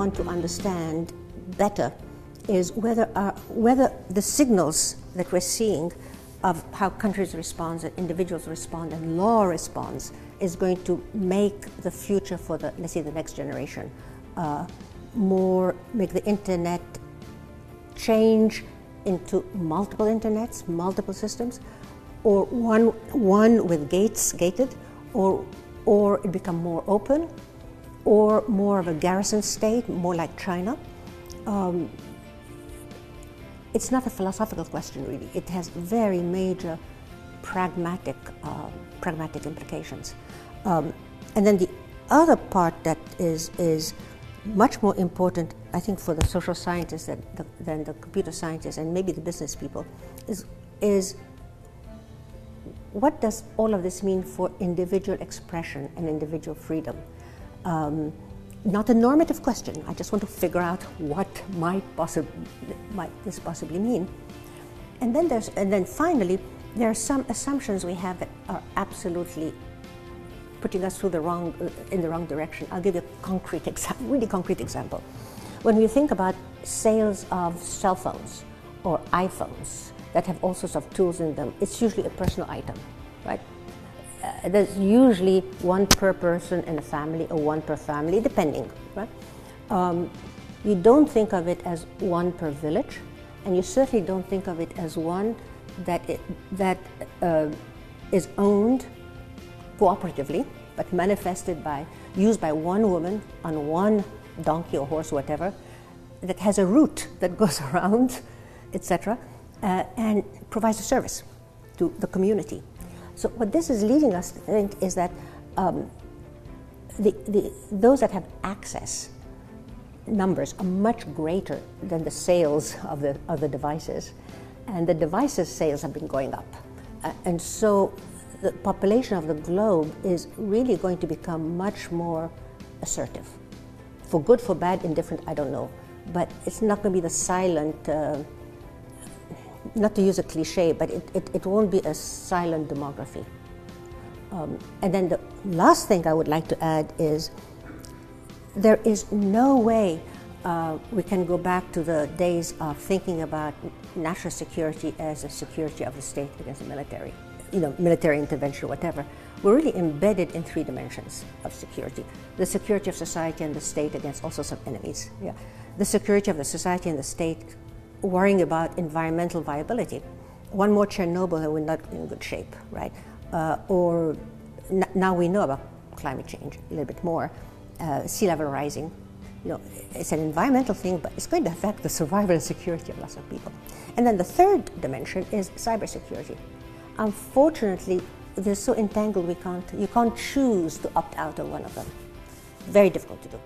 want to understand better is whether the signals that we're seeing of how countries respond, individuals respond, and law responds is going to make the future for the, let's say, the next generation make the internet change into multiple internets, multiple systems, or one with gated, or it become more open, or more of a garrison state, more like China. It's not a philosophical question, really. It has very major pragmatic implications. And then the other part that is much more important, I think, for the social scientists than the computer scientists and maybe the business people, is what does all of this mean for individual expression and individual freedom? Not a normative question. I just want to figure out what might this possibly mean. And then finally, there are some assumptions we have that are absolutely putting us in the wrong direction. I'll give you a really concrete example. When we think about sales of cell phones or iPhones that have all sorts of tools in them, it's usually a personal item, right? There's usually one per person in a family or one per family, depending, right? You don't think of it as one per village, and you certainly don't think of it as one that is owned cooperatively, but used by one woman on one donkey or horse or whatever, that has a route that goes around, etc., and provides a service to the community. So what this is leading us to think is that those that have access numbers are much greater than the sales of the devices, and the devices sales have been going up, and so the population of the globe is really going to become much more assertive. For good, for bad, indifferent, I don't know, but it's not going to be the silent, not to use a cliche, but it won't be a silent demography. And then the last thing I would like to add is there is no way we can go back to the days of thinking about national security as a security of the state against the military, military intervention or whatever. We're really embedded in three dimensions of security. The security of society and the state against all sorts of enemies. Yeah. The security of the society and the state worrying about environmental viability. One more Chernobyl and we're not in good shape, right? Now we know about climate change a little bit more, sea level rising. It's an environmental thing, but it's going to affect the survival and security of lots of people. And then the third dimension is cybersecurity. Unfortunately, they're so entangled you can't choose to opt out of one of them. Very difficult to do.